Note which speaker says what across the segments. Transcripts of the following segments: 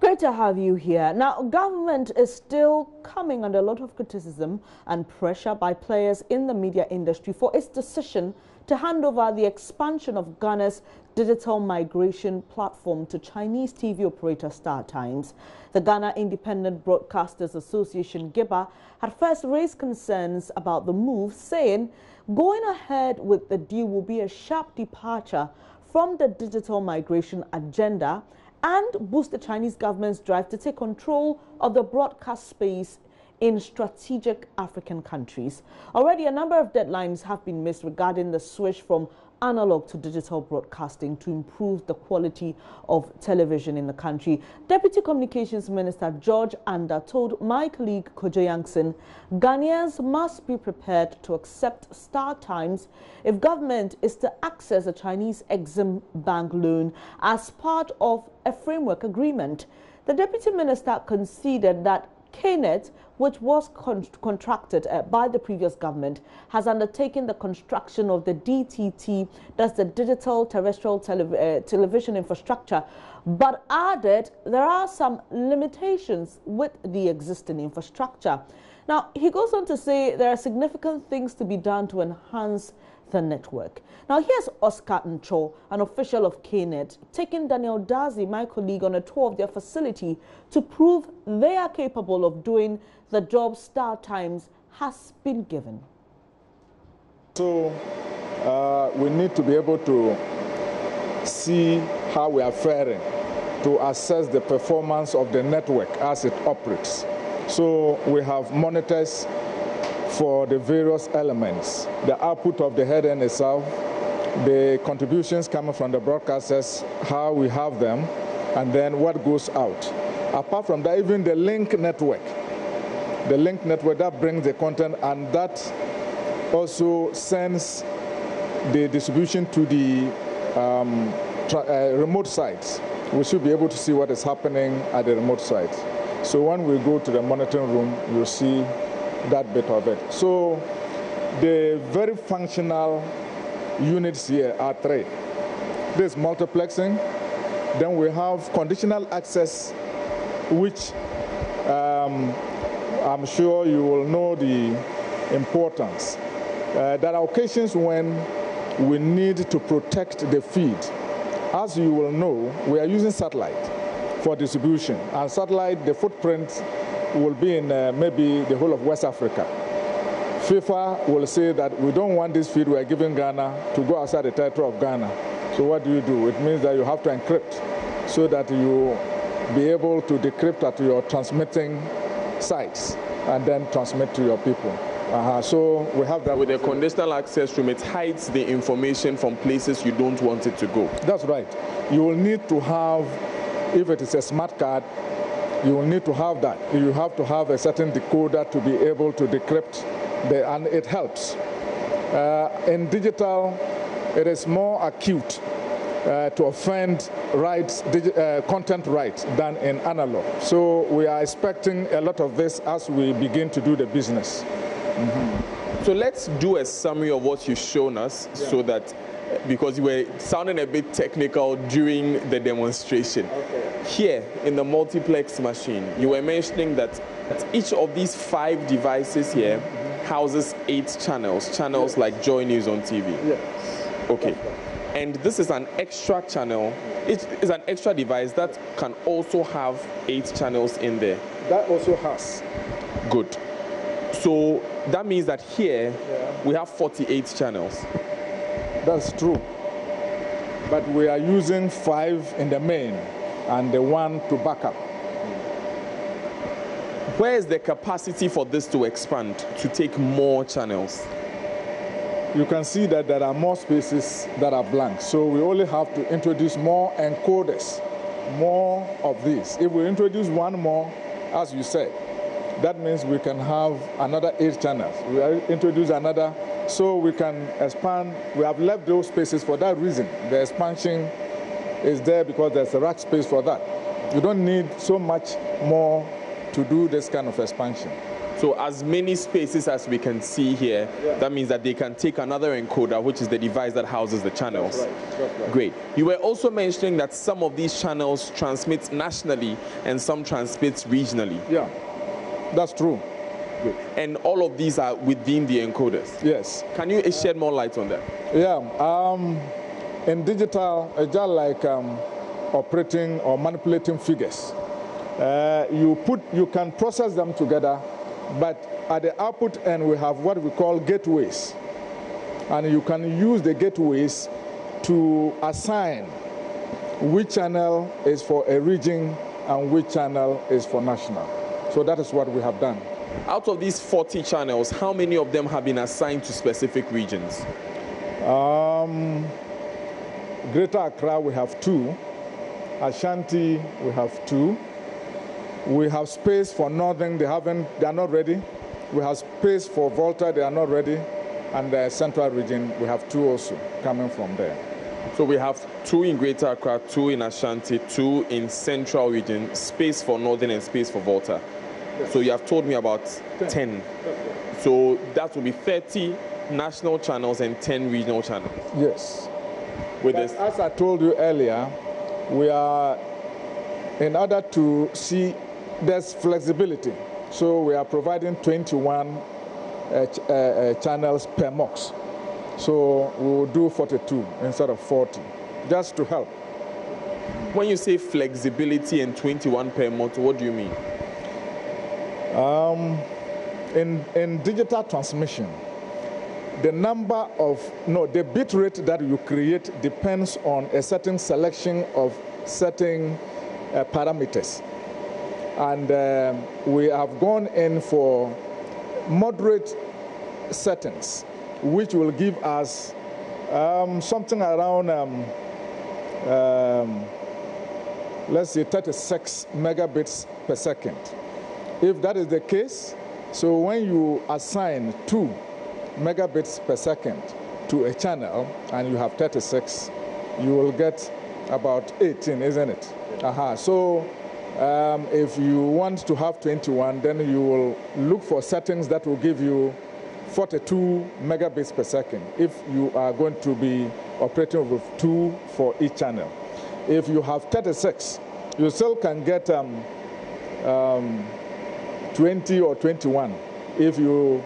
Speaker 1: Great to have you here. Now, government is still coming under a lot of criticism and pressure by players in the media industry for its decision to hand over the expansion of Ghana's digital migration platform to Chinese TV operator StarTimes. The Ghana Independent Broadcasters Association, GIBA, had first raised concerns about the move, saying going ahead with the deal will be a sharp departure from the digital migration agenda and boost the Chinese government's drive to take control of the broadcast space in strategic African countries. Already a number of deadlines have been missed regarding the switch from analog to digital broadcasting to improve the quality of television in the country. Deputy Communications Minister George Anda told my colleague Kojo Yankson, Ghanaians must be prepared to accept StarTimes if government is to access a Chinese Exim Bank loan as part of a framework agreement. The Deputy Minister conceded that KNET, which was contracted by the previous government, has undertaken the construction of the DTT, that's the digital terrestrial television infrastructure, but added there are some limitations with the existing infrastructure. Now, he goes on to say there are significant things to be done to enhance the network. Now, here's Oscar Ncho, an official of KNET, taking Daniel Dazi, my colleague, on a tour of their facility to prove they are capable of doing the job StarTimes has been given.
Speaker 2: So we need to be able to see how we are faring to assess the performance of the network as it operates. So we have monitors for the various elements, the output of the head end itself, the contributions coming from the broadcasters, how we have them, and then what goes out. Apart from that, even the link network that brings the content and that also sends the distribution to the remote sites. We should be able to see what is happening at the remote sites. So when we go to the monitoring room, you'll see that bit of it. So the very functional units here are three. This multiplexing, then we have conditional access, which I'm sure you will know the importance. There are occasions when we need to protect the feed. As you will know, we are using satellite for distribution, and satellite, the footprint will be in maybe the whole of West Africa. FIFA will say that we don't want this feed we are giving Ghana to go outside the territory of Ghana. So what do? It means that you have to encrypt so that you be able to decrypt at your transmitting sites and then transmit to your people. So we have that.
Speaker 3: With the conditional access room, it hides the information from places you don't want it to go.
Speaker 2: That's right. You will need to have, if it is a smart card, you will need to have that. You have to have a certain decoder to be able to decrypt, and it helps. In digital, it is more acute to offend rights, content rights than in analog. So we are expecting a lot of this as we begin to do the business.
Speaker 3: So let's do a summary of what you've shown us, so that, because you were sounding a bit technical during the demonstration.
Speaker 2: Okay.
Speaker 3: Here in the multiplex machine, you were mentioning that each of these 5 devices here houses 8 channels like JoyNews on TV.
Speaker 2: Yes.
Speaker 3: Okay. And this is an extra channel. It is an extra device that can also have 8 channels in there.
Speaker 2: That also has.
Speaker 3: Good. So that means that here we have 48 channels.
Speaker 2: That's true. But we are using 5 in the main and the 1 to back up.
Speaker 3: Where is the capacity for this to expand, to take more channels?
Speaker 2: You can see that there are more spaces that are blank. So we only have to introduce more encoders, more of these. If we introduce 1 more, as you said, that means we can have another 8 channels. We introduce another, so we can expand. We have left those spaces for that reason. The expansion is there because there's a rack space for that. You don't need so much more to do this kind of expansion.
Speaker 3: So as many spaces as we can see here, that means that they can take another encoder, which is the device that houses the channels.
Speaker 2: That's right.
Speaker 3: Great. You were also mentioning that some of these channels transmit nationally and some transmit regionally.
Speaker 2: Yeah, that's true.
Speaker 3: Good. And all of these are within the encoders.
Speaker 2: Yes.
Speaker 3: Can you shed more light on that?
Speaker 2: Yeah. In digital, it's just like operating or manipulating figures. You can process them together, but at the output end we have what we call gateways, and you can use the gateways to assign which channel is for a region and which channel is for national. So that is what we have done.
Speaker 3: Out of these 40 channels, how many of them have been assigned to specific regions?
Speaker 2: Greater Accra, we have 2. Ashanti, we have 2. We have space for Northern, they are not ready. We have space for Volta, they are not ready. And the Central region, we have 2 also coming from there.
Speaker 3: So we have 2 in Greater Accra, 2 in Ashanti, 2 in Central region, space for Northern and space for Volta. Yes. So you have told me about 10. So that will be 30 national channels and 10 regional channels.
Speaker 2: Yes.
Speaker 3: With this,
Speaker 2: as I told you earlier, we are, in order to see, there's flexibility. So we are providing 21 channels per MOX. So we will do 42 instead of 40, just to help.
Speaker 3: When you say flexibility and 21 per MOX, what do you mean?
Speaker 2: In digital transmission, the bit rate that you create depends on a certain selection of certain parameters. And we have gone in for moderate settings, which will give us something around, let's say, 36 megabits per second. If that is the case, so when you assign 2 megabits per second to a channel and you have 36, you will get about 18, isn't it? So if you want to have 21, then you will look for settings that will give you 42 megabits per second if you are going to be operating with 2 for each channel. If you have 36, you still can get 20 or 21 if you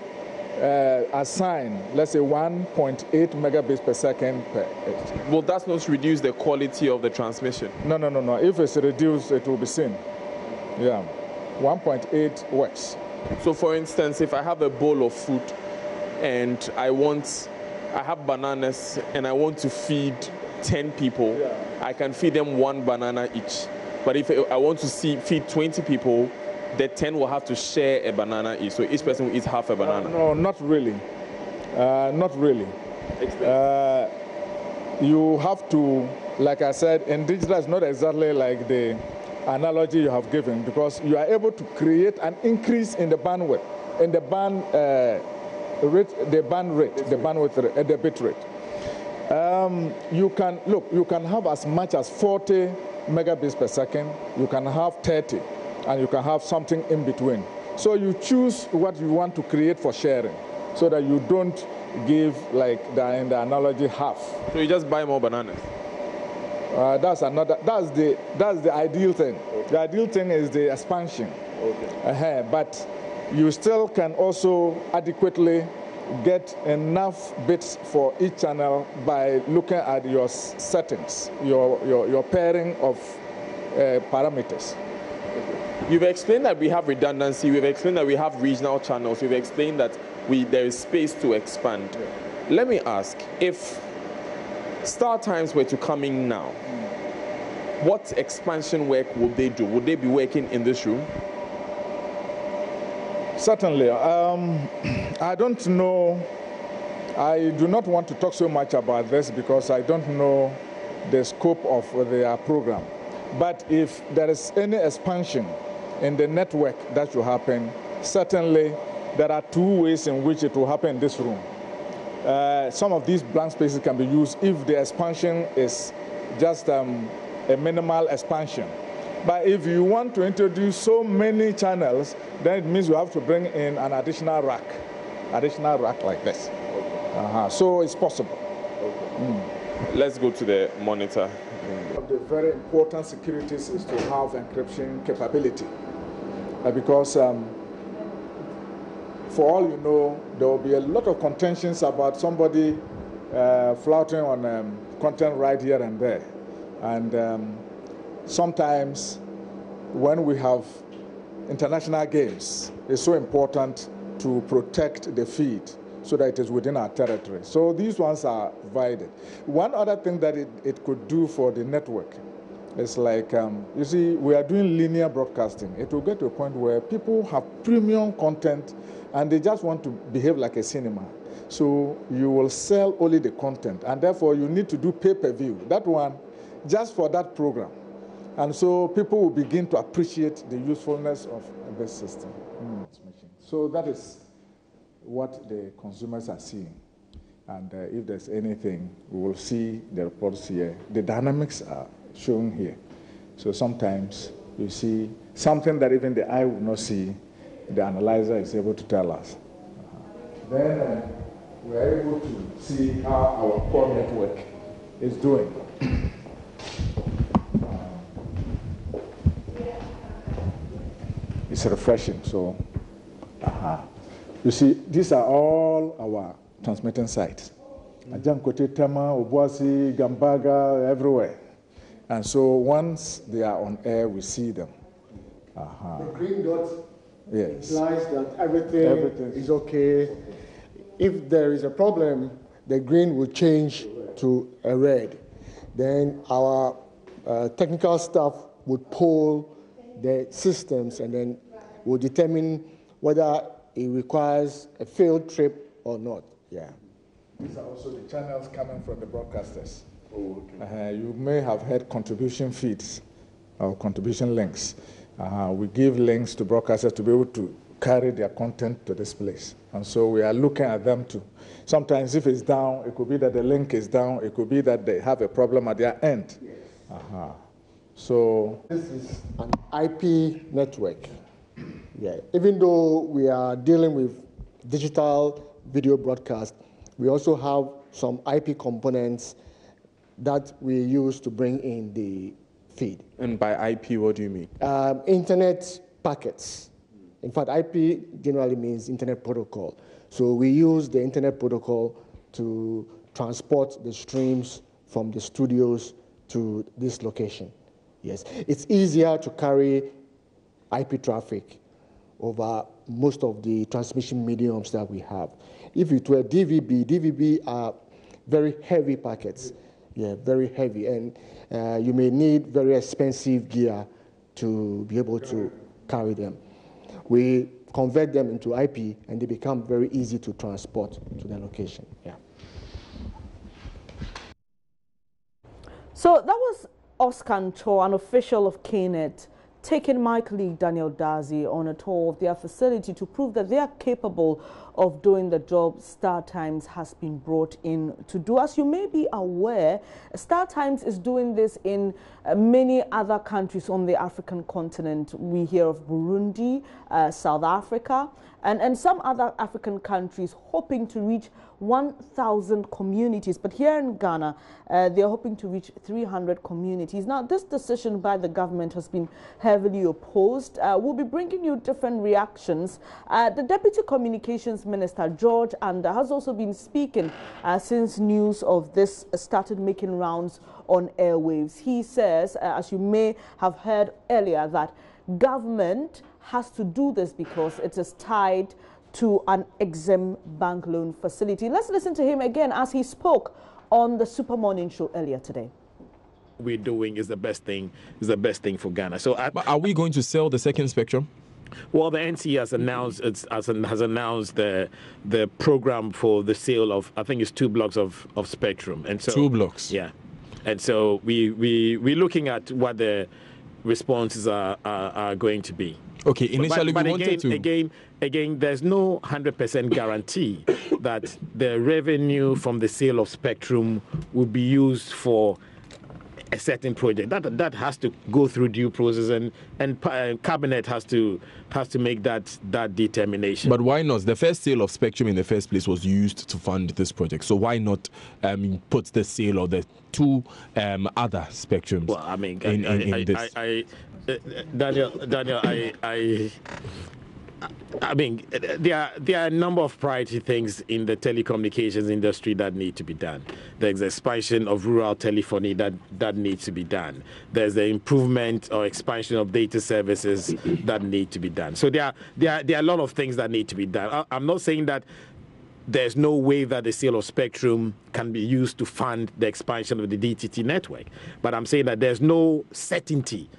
Speaker 2: assign, let's say, 1.8 megabits per second per each.
Speaker 3: Will that not reduce the quality of the transmission?
Speaker 2: No. If it's reduced, it will be seen. Yeah, 1.8 works.
Speaker 3: So for instance, if I have a bowl of food and I have bananas and I want to feed 10 people, I can feed them 1 banana each. But if I want to feed 20 people, the 10 will have to share a banana each. So each person will eat half a banana.
Speaker 2: No, not really. Not really. You have to, like I said, in digital, it's not exactly like the analogy you have given, because you are able to create an increase in the bandwidth, in the the bit rate. You can have as much as 40 megabits per second. You can have 30. And you can have something in between. So you choose what you want to create for sharing, so that you don't give, like in the analogy, half.
Speaker 3: So you just buy more bananas?
Speaker 2: That's the ideal thing. Okay. The ideal thing is the expansion. Okay. But you still can also adequately get enough bits for each channel by looking at your settings, your pairing of parameters.
Speaker 3: You've explained that we have redundancy, we've explained that we have regional channels, we've explained that there is space to expand. Yeah. Let me ask, if StarTimes were to come in now, what expansion work would they do? Would they be working in this room?
Speaker 2: Certainly. I don't know. I do not want to talk so much about this because I don't know the scope of their program. But if there is any expansion in the network that will happen, certainly there are 2 ways in which it will happen in this room. Some of these blank spaces can be used if the expansion is just a minimal expansion. But if you want to introduce so many channels, then it means you have to bring in an additional rack like this. So it's possible.
Speaker 3: Let's go to the monitor.
Speaker 2: One of the very important securities is to have encryption capability. Because for all you know, there will be a lot of contentions about somebody flouting on content right here and there. And sometimes when we have international games, it's so important to protect the feed so that it is within our territory. So these ones are provided. One other thing that it could do for the network is like, you see, we are doing linear broadcasting. It will get to a point where people have premium content and they just want to behave like a cinema. So you will sell only the content, and therefore you need to do pay-per-view. That one, just for that program. And so people will begin to appreciate the usefulness of this system. So that is what the consumers are seeing. And if there's anything, we will see the reports here. The dynamics are shown here. So sometimes you see something that even the eye would not see, the analyzer is able to tell us. Then we are able to see how our core network is doing. It's refreshing. So, you see, these are all our transmitting sites. Ajankote, Tema, Obuasi, Gambaga, everywhere. And so once they are on air, we see them.
Speaker 4: The green dot implies that everything is okay. If there is a problem, the green will change to a red. Then our technical staff would poll the systems and then will determine whether it requires a field trip or not. Yeah.
Speaker 2: These are also the channels coming from the broadcasters. You may have had contribution feeds or contribution links. We give links to broadcasters to be able to carry their content to this place. And so we are looking at them too. Sometimes if it's down, it could be that the link is down. It could be that they have a problem at their end. So
Speaker 4: this is an IP network. Yeah. Even though we are dealing with digital video broadcast, we also have some IP components that we use to bring in the feed.
Speaker 3: And by IP, what do you mean?
Speaker 4: Internet packets. In fact, IP generally means internet protocol. So we use the internet protocol to transport the streams from the studios to this location. Yes, it's easier to carry IP traffic over most of the transmission mediums that we have. If it were DVB are very heavy packets. Yeah, very heavy, and you may need very expensive gear to be able to carry them. We convert them into IP, and they become very easy to transport to their location. Yeah.
Speaker 1: So that was Oscar Cho, an official of KNET, taking my colleague Daniel Dazi on a tour of their facility to prove that they are capable of doing the job StarTimes has been brought in to do. As you may be aware, StarTimes is doing this in many other countries on the African continent. We hear of Burundi, South Africa, and some other African countries hoping to reach 1,000 communities. But here in Ghana, they're hoping to reach 300 communities. Now, this decision by the government has been heavily opposed. We'll be bringing you different reactions. The Deputy Communications Minister, George Anda, has also been speaking since news of this started making rounds on airwaves. He says, as you may have heard earlier, that government has to do this because it is tied to an Exim bank loan facility. Let's listen to him again as he spoke on the Super Morning Show earlier today.
Speaker 5: We're doing is the best thing for Ghana. So
Speaker 6: are we going to sell the second spectrum?
Speaker 5: Well, the NC has announced has announced the program for the sale of, I think it's 2 blocks of spectrum, and so
Speaker 6: 2 blocks.
Speaker 5: Yeah, and so we're looking at what the responses are going to be.
Speaker 6: Okay, initially
Speaker 5: but
Speaker 6: we wanted to...
Speaker 5: Again, there's no 100% guarantee that the revenue from the sale of spectrum will be used for a certain project. That has to go through due process, and cabinet has to make that determination.
Speaker 6: But why not? The first sale of spectrum in the first place was used to fund this project. So why not put the sale of the two other spectrums?
Speaker 5: Well, I mean,
Speaker 6: in this?
Speaker 5: Daniel, I mean, there are a number of priority things in the telecommunications industry that need to be done. There's the expansion of rural telephony that needs to be done. There's the improvement or expansion of data services that need to be done. So there are a lot of things that need to be done. I'm not saying that there's no way that the sale of spectrum can be used to fund the expansion of the DTT network, but I'm saying that there's no certainty.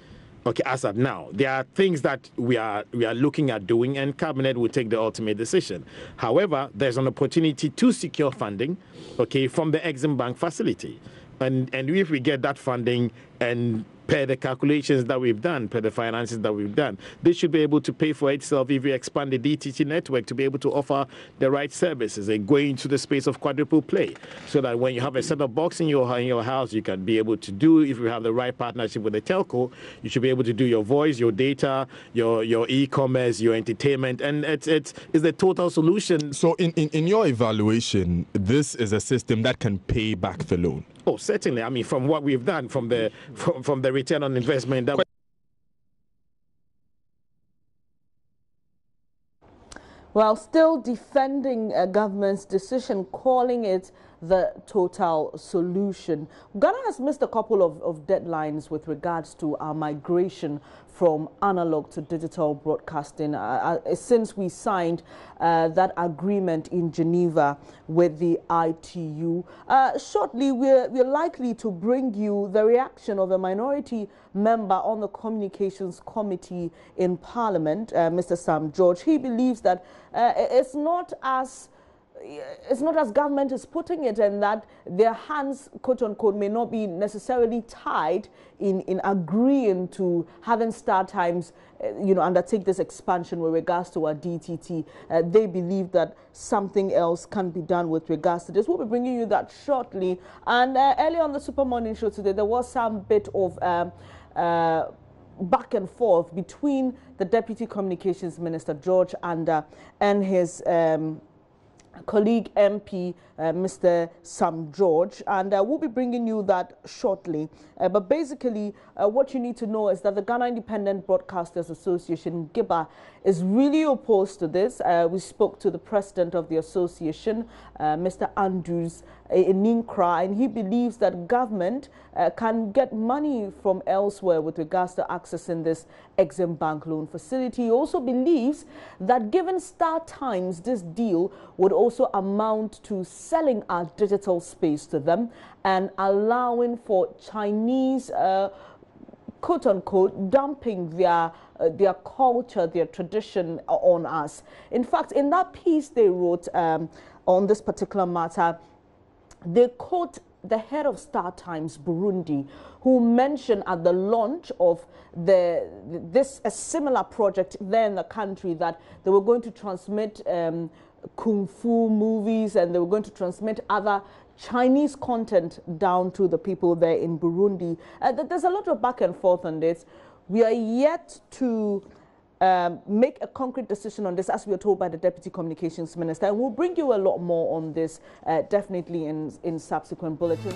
Speaker 5: Okay, as of now, there are things that we are looking at doing, and cabinet will take the ultimate decision. However, there's an opportunity to secure funding, okay, from the Exim Bank facility, and if we get that funding, and per the calculations that we've done, per the finances that we've done, this should be able to pay for itself if we expand the DTT network to be able to offer the right services and go into the space of quadruple play, so that when you have a set-top box in your house, you can be able to do, if you have the right partnership with the telco, you should be able to do your voice, your data, your e-commerce, your entertainment, and it's the total solution.
Speaker 6: So in your evaluation, this is a system that can pay back the loan?
Speaker 5: Oh, certainly. I mean, from what we've done, from the return on investment.
Speaker 1: While still defending a government's decision, calling it the total solution, Ghana has missed a couple of deadlines with regards to our migration from analog to digital broadcasting since we signed that agreement in Geneva with the ITU. Shortly, we're likely to bring you the reaction of a minority member on the Communications Committee in Parliament, Mr. Sam George. He believes that it's not as government is putting it, and that their hands, quote unquote, may not be necessarily tied in agreeing to having StarTimes, undertake this expansion with regards to our DTT. They believe that something else can be done with regards to this. We'll be bringing you that shortly. And earlier on the Super Morning Show today, there was some bit of back and forth between the Deputy Communications Minister George and his colleague MP, Mr. Sam George, and we'll be bringing you that shortly. But basically, what you need to know is that the Ghana Independent Broadcasters Association, GIBA, is really opposed to this. We spoke to the president of the association, Mr. Andrews Ninkra, and he believes that government can get money from elsewhere with regards to accessing this Exim Bank loan facility. He also believes that given StarTimes, this deal would also amount to selling our digital space to them and allowing for Chinese quote-unquote dumping their culture, their tradition on us. In fact, in that piece they wrote on this particular matter, they quote the head of StarTimes Burundi, who mentioned at the launch of a similar project there in the country that they were going to transmit kung fu movies, and they were going to transmit other Chinese content down to the people there in Burundi. There's a lot of back and forth on this. We are yet to make a concrete decision on this, as we were told by the Deputy Communications Minister, and we'll bring you a lot more on this definitely in subsequent bulletins.